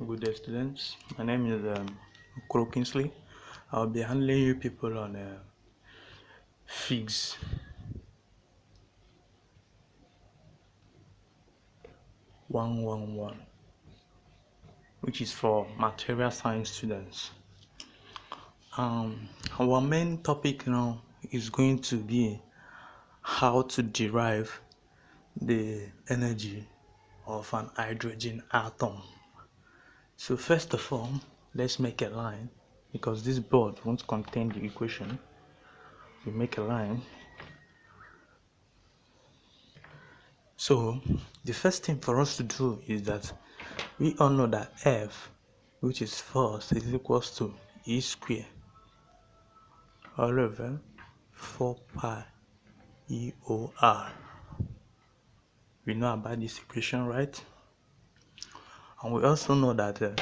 Good day, students. My name is Okoro Kingsley. I'll be handling you people on FIGS 111, which is for material science students. Our main topic now is going to be how to derive the energy of an hydrogen atom. So first of all, let's make a line, because this board won't contain the equation. We make a line. So the first thing for us to do is that we all know that F, which is force, is equals to E square all over 4 pi EOR. We know about this equation, right? And we also know that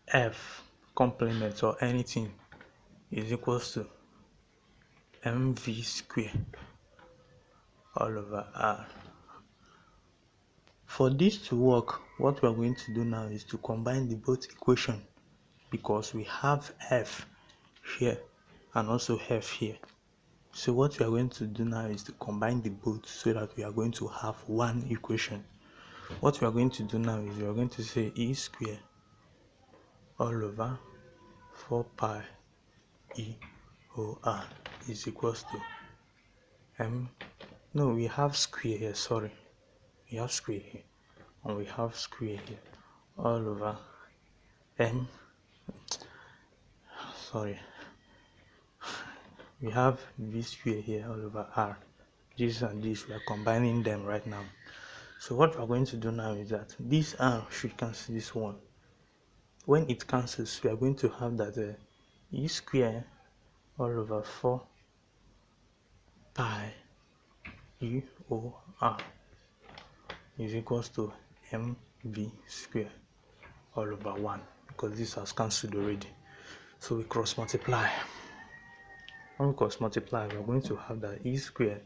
F complement or anything is equals to mv square all over R. For this to work, what we are going to do now is to combine the both equation, because we have F here and also F here. So what we are going to do now is to combine the both so that we are going to have one equation. What we are going to do now is we are going to say E square all over 4 pi EOR is equals to we have square here, sorry. We have square here and we have square here all over we have v square here all over R. This and this, we are combining them right now. So what we are going to do now is that this R should cancel this one. When it cancels, we are going to have that E square all over 4 pi EOR is equals to mv square all over 1, because this has cancelled already. So we cross multiply. When we cross multiply, we are going to have that E square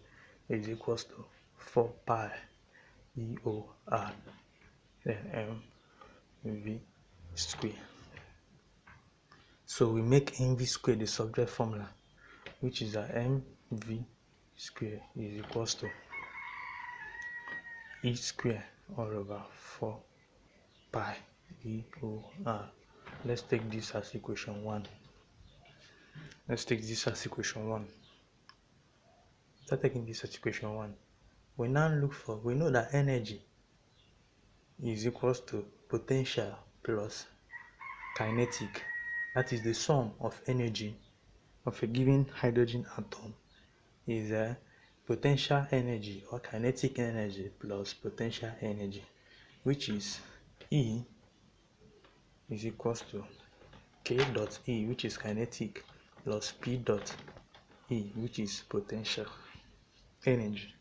is equals to 4 pi EOR then mv square. So we make mv square the subject formula, which is that mv square is equals to E square all over 4 pi EOR. Let's take this as equation 1. Let's take this as equation 1. Start taking this as equation 1. We now we know that energy is equals to potential plus kinetic. That is the sum of energy of a given hydrogen atom is a potential energy or kinetic energy plus potential energy, which is E is equals to K dot E, which is kinetic, plus P dot E, which is potential energy.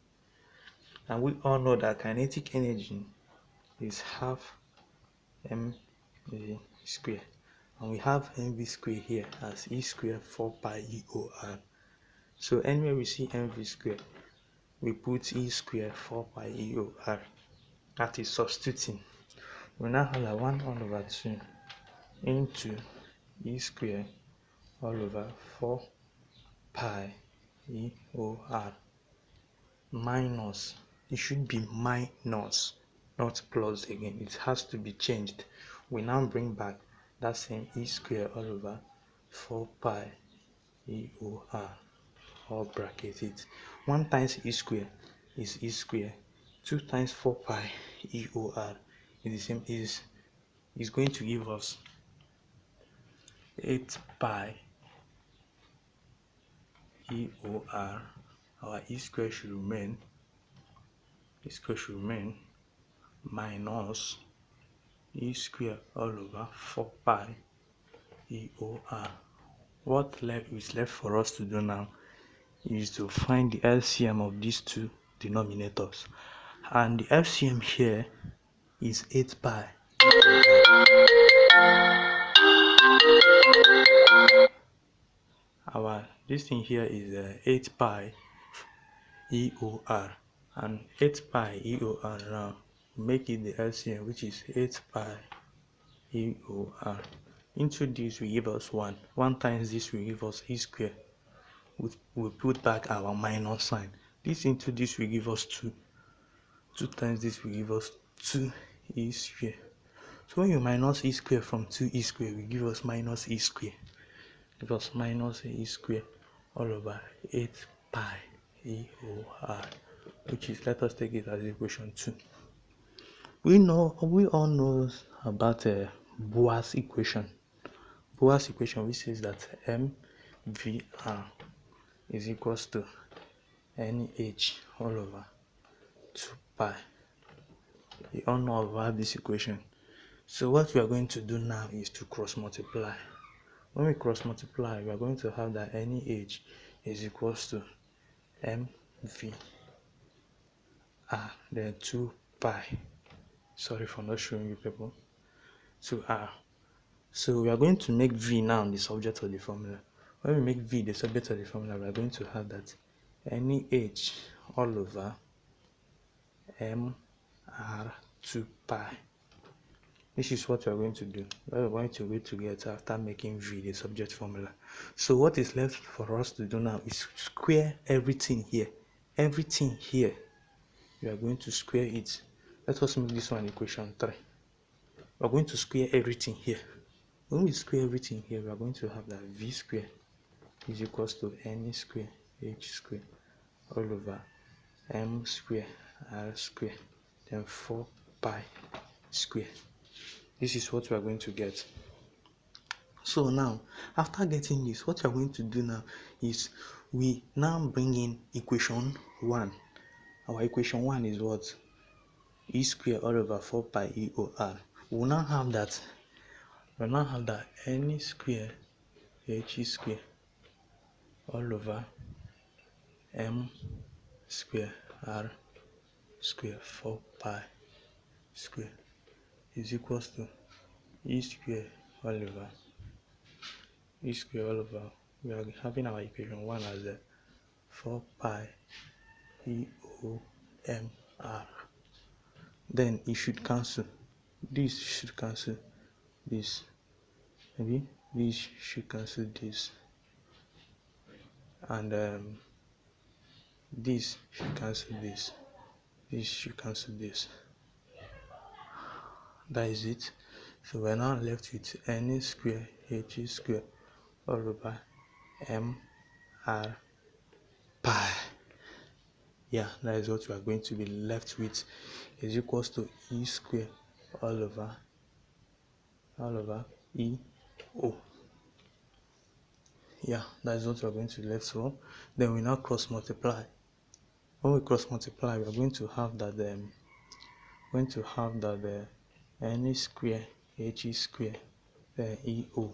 And we all know that kinetic energy is half mv square, and we have mv square here as E square 4 pi EOR. So anywhere we see mv square, we put E square 4 pi EOR. That is substituting. We now have that 1 over 2 into E square all over 4 pi EOR minus, it should be minus, not plus again. It has to be changed. We now bring back that same E square all over 4 pi EOR, or bracket it. 1 times E square is E square. 2 times 4 pi EOR is the same, is going to give us 8 pi EOR. Our E square should remain minus E square all over 4 pi EOR. What is left for us to do now is to find the LCM of these two denominators, and the LCM here is 8 pi. This thing here is 8 pi EOR, and 8 pi EOR now make it the LCM, which is 8 pi EOR. Into this will give us 1. 1 times this will give us E square. We put back our minus sign. This into this will give us 2. 2 times this will give us 2E square. So when you minus E square from 2E square, will give us minus E square. Give us minus E square all over 8 pi EOR, which is, let us take it as equation 2. We all know about Boas equation. Boas equation, which says that MVR is equals to NH all over 2 pi. We all know about this equation. So what we are going to do now is to cross multiply. When we cross multiply, we are going to have that NH is equals to MVR, then 2 pi. Sorry for not showing you people. 2R. So we are going to make V now the subject of the formula. When we make V the subject of the formula, we are going to have that NH all over MR 2 pi. This is what we are going to do. We are going to wait to get after making V the subject formula. So what is left for us to do now is square everything here. Everything here, we are going to square it. Let us make this one equation 3. We are going to square everything here. When we square everything here, we are going to have that V square is equals to N square H square all over M square R square, then 4 pi square. This is what we are going to get. So now, after getting this, what we are going to do now is we now bring in equation 1. Our equation 1 is what? E square all over 4 pi EOR. We will now have that N square H square all over M square R square 4 pi square is equals to E square all over we are having our equation 1 as a 4 pi EOMR. Then it should cancel. This should cancel this. Maybe this should cancel this. And this should cancel this. This should cancel this. That is it. So we're now left with N square H square all over M R pi. Yeah, that is what we are going to be left with, is equals to E square all over E O. Yeah, that is what we are going to be left for. Then we now cross multiply. When we cross multiply, we are going to have that N square H square E O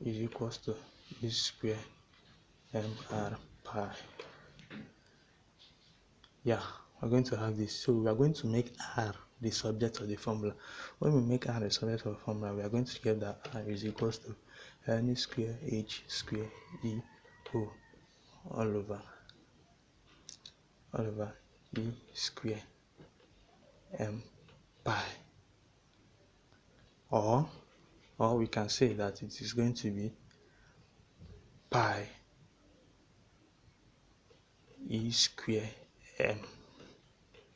is equals to E square MR pi. Yeah, we're going to have this. So we are going to make R the subject of the formula. When we make R the subject of the formula, we are going to get that R is equals to N square H square E O all over E square M pi. Or we can say that it is going to be pi E square M,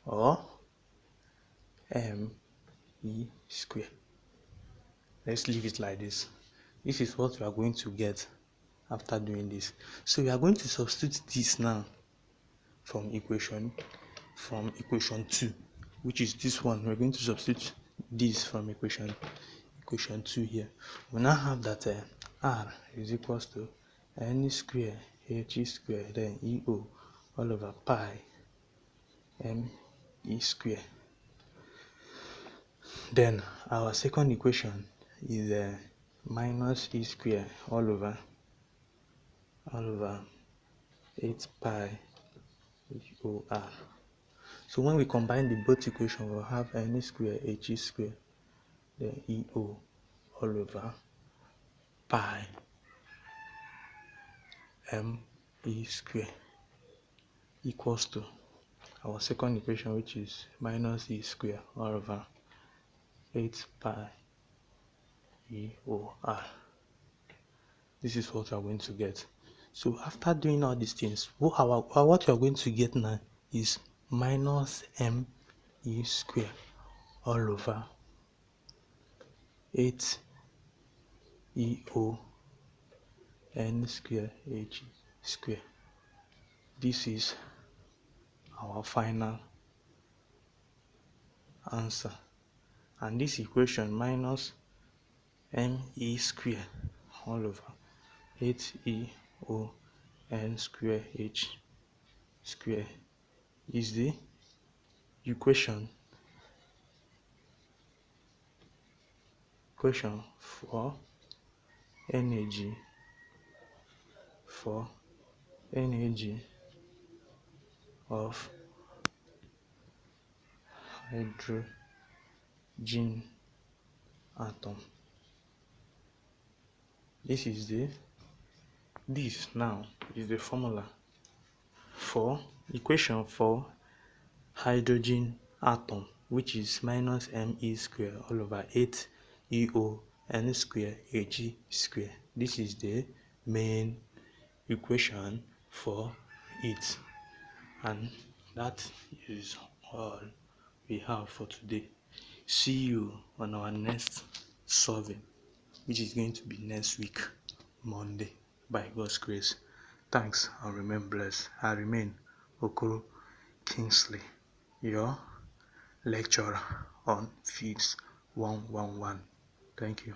or M E square. Let's leave it like this. This is what we are going to get after doing this. So we are going to substitute this now from equation 2, which is this one. We're going to substitute this from equation 2 here. We now have that R is equals to N square H square then E O all over pi M E square. Then our second equation is minus E square all over 8 pi EOR. So when we combine the both equations, we'll have N square H square then E O all over pi M E square equals to our second equation, which is minus E square all over 8 pi EOR. This is what we are going to get. So after doing all these things, what you are going to get now is minus ME square all over 8 EON square H square. This is our final answer. And this equation minus ME square all over 8 EON square H square is the equation for energy of hydrogen atom. This now is the formula for equation for hydrogen atom, which is minus ME square all over 8 EON square H square. This is the main equation for it, and that is all we have for today. See you on our next solving, which is going to be next week, Monday, by God's grace. Thanks and remain blessed. I remain Okoro Kingsley, your lecturer on Feeds 111. Thank you.